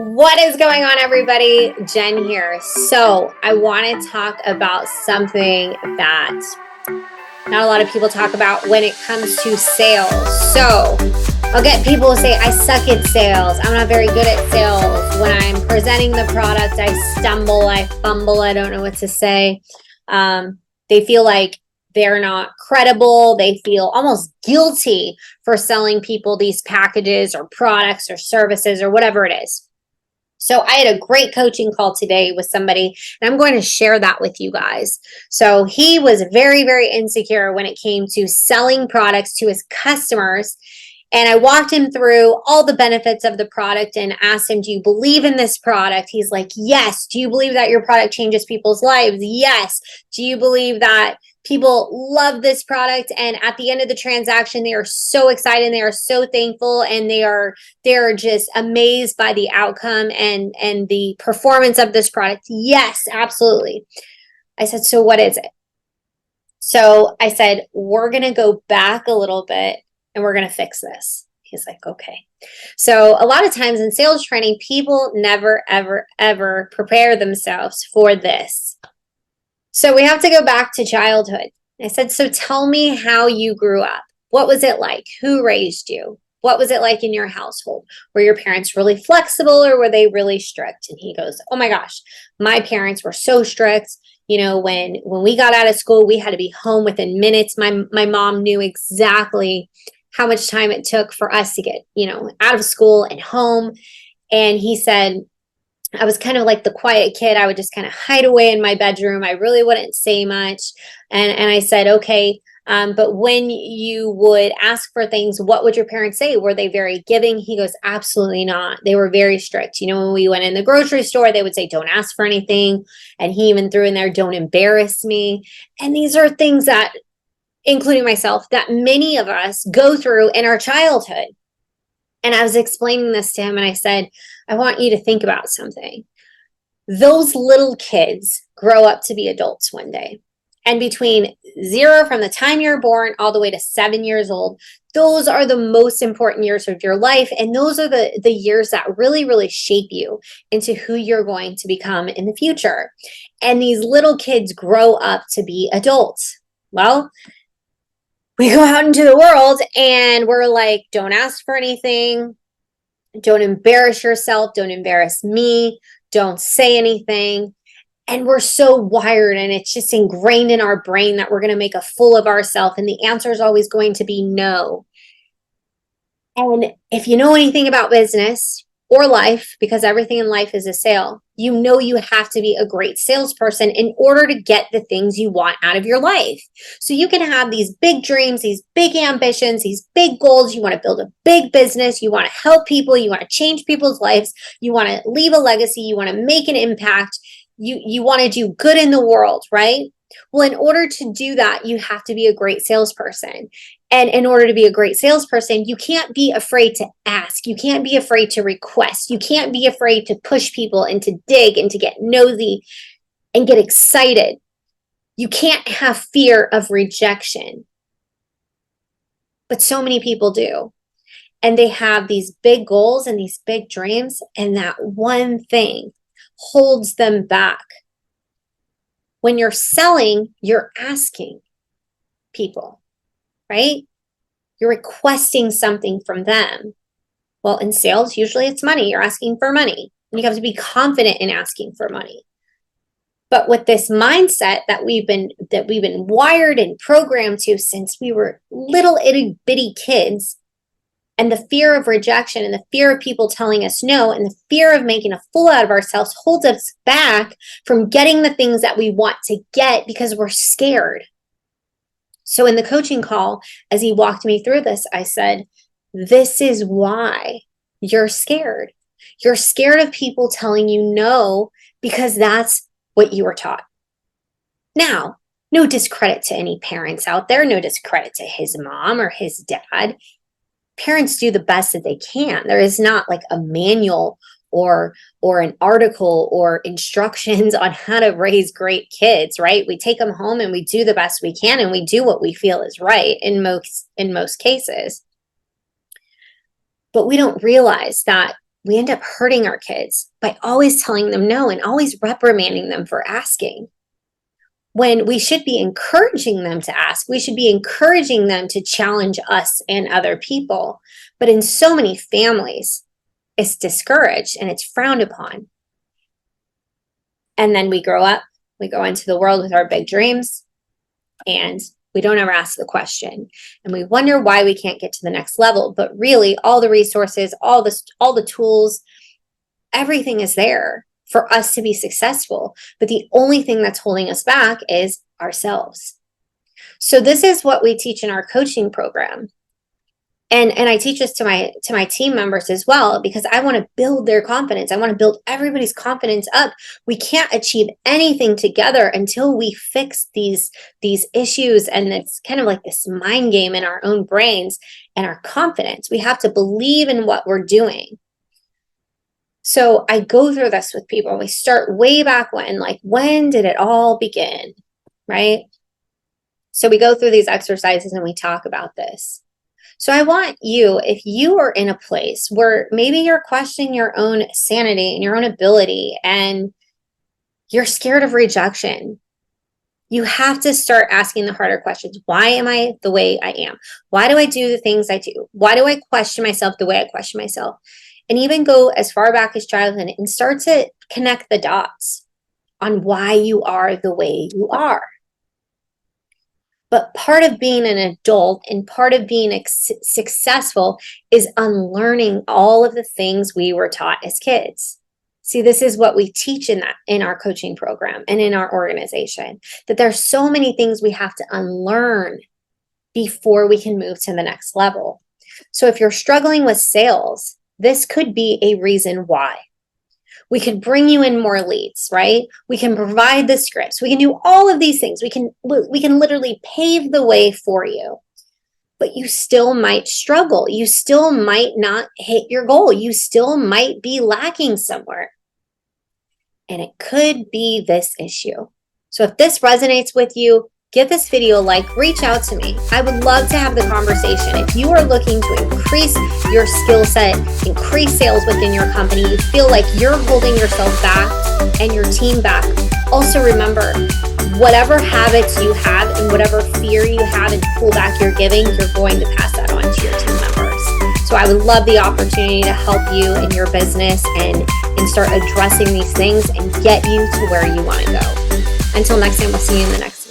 What is going on, everybody? Jen here. So, I want to talk about something that not a lot of people talk about when it comes to sales. So, I'll get people to say, I suck at sales. I'm not very good at sales. When I'm presenting the product, I stumble, I fumble, I don't know what to say. They feel like they're not credible. They feel almost guilty for selling people these packages or products or services or whatever it is. So I had a great coaching call today with somebody, and I'm going to share that with you guys. So he was very, very insecure when it came to selling products to his customers. And I walked him through all the benefits of the product and asked him, do you believe in this product? He's like, yes. Do you believe that your product changes people's lives? Yes. Do you believe that people love this product? And at the end of the transaction, they are so excited and they are so thankful, and they're just amazed by the outcome and the performance of this product. Yes, absolutely. I said, so what is it? So I said, we're going to go back a little bit and we're going to fix this. He's like, okay. So a lot of times in sales training, people never, ever, ever prepare themselves for this. So we have to go back to childhood. I said, so tell me how you grew up. What was it like? Who raised you? What was it like in your household? Were your parents really flexible or were they really strict? And he goes, oh my gosh, my parents were so strict. You know, when we got out of school, we had to be home within minutes. My mom knew exactly how much time it took for us to get, out of school and home. And he said, I was kind of like the quiet kid. I would just kind of hide away in my bedroom. I really wouldn't say much. And I said, okay, but when you would ask for things, what would your parents say? Were they very giving? He goes, absolutely not. They were very strict. When we went in the grocery store, they would say, don't ask for anything. And he even threw in there, don't embarrass me. And these are things that, including myself, that many of us go through in our childhood. And I was explaining this to him and I said, I want you to think about something. Those little kids grow up to be adults one day. And between zero, from the time you're born, all the way to 7 years old, those are the most important years of your life. And those are the years that really, really shape you into who you're going to become in the future. And these little kids grow up to be adults. Well, we go out into the world and we're like, don't ask for anything. Don't embarrass yourself. Don't embarrass me. Don't say anything. And we're so wired, and it's just ingrained in our brain that we're going to make a fool of ourselves. And the answer is always going to be no. And if you know anything about business or life, because everything in life is a sale, you have to be a great salesperson in order to get the things you want out of your life. So you can have these big dreams, these big ambitions, these big goals. You want to build a big business. You want to help people. You want to change people's lives. You want to leave a legacy. You want to make an impact. You want to do good in the world, right? Well, in order to do that, you have to be a great salesperson. And in order to be a great salesperson, you can't be afraid to ask. You can't be afraid to request. You can't be afraid to push people and to dig and to get nosy and get excited. You can't have fear of rejection. But so many people do. And they have these big goals and these big dreams, and that one thing holds them back. When you're selling, you're asking people, right? You're requesting something from them. Well, in sales, usually it's money. You're asking for money. And you have to be confident in asking for money. But with this mindset that we've been wired and programmed to since we were little itty bitty kids, and the fear of rejection and the fear of people telling us no and the fear of making a fool out of ourselves holds us back from getting the things that we want to get because we're scared. So in the coaching call, as he walked me through this, I said, this is why you're scared. You're scared of people telling you no because that's what you were taught. Now, no discredit to any parents out there, no discredit to his mom or his dad. Parents do the best that they can. There is not like a manual or an article or instructions on how to raise great kids, right? We take them home and we do the best we can and we do what we feel is right in most cases. But we don't realize that we end up hurting our kids by always telling them no and always reprimanding them for asking. When we should be encouraging them to ask, we should be encouraging them to challenge us and other people. But in so many families, it's discouraged and it's frowned upon. And then we grow up, we go into the world with our big dreams, and we don't ever ask the question. And we wonder why we can't get to the next level. But really, all the resources, all the tools, everything is there for us to be successful. But the only thing that's holding us back is ourselves. So this is what we teach in our coaching program. And I teach this to my team members as well, because I want to build their confidence. I want to build everybody's confidence up. We can't achieve anything together until we fix these issues. And it's kind of like this mind game in our own brains and our confidence. We have to believe in what we're doing. So I go through this with people. We start way back when, like, when did it all begin, right? So we go through these exercises and we talk about this. So I want you, if you are in a place where maybe you're questioning your own sanity and your own ability and you're scared of rejection, you have to start asking the harder questions. Why am I the way I am? Why do I do the things I do? Why do I question myself the way I question myself? And even go as far back as childhood and start to connect the dots on why you are the way you are. But part of being an adult and part of being successful is unlearning all of the things we were taught as kids. See, this is what we teach in our coaching program and in our organization, that there's so many things we have to unlearn before we can move to the next level. So if you're struggling with sales, this could be a reason why. We could bring you in more leads, right? We can provide the scripts. We can do all of these things. We can literally pave the way for you. But you still might struggle. You still might not hit your goal. You still might be lacking somewhere. And it could be this issue. So if this resonates with you, give this video a like, reach out to me. I would love to have the conversation. If you are looking to increase your skill set, increase sales within your company, you feel like you're holding yourself back and your team back, also remember, whatever habits you have and whatever fear you have and pullback you're giving, you're going to pass that on to your team members. So I would love the opportunity to help you in your business and start addressing these things and get you to where you want to go. Until next time, we'll see you in the next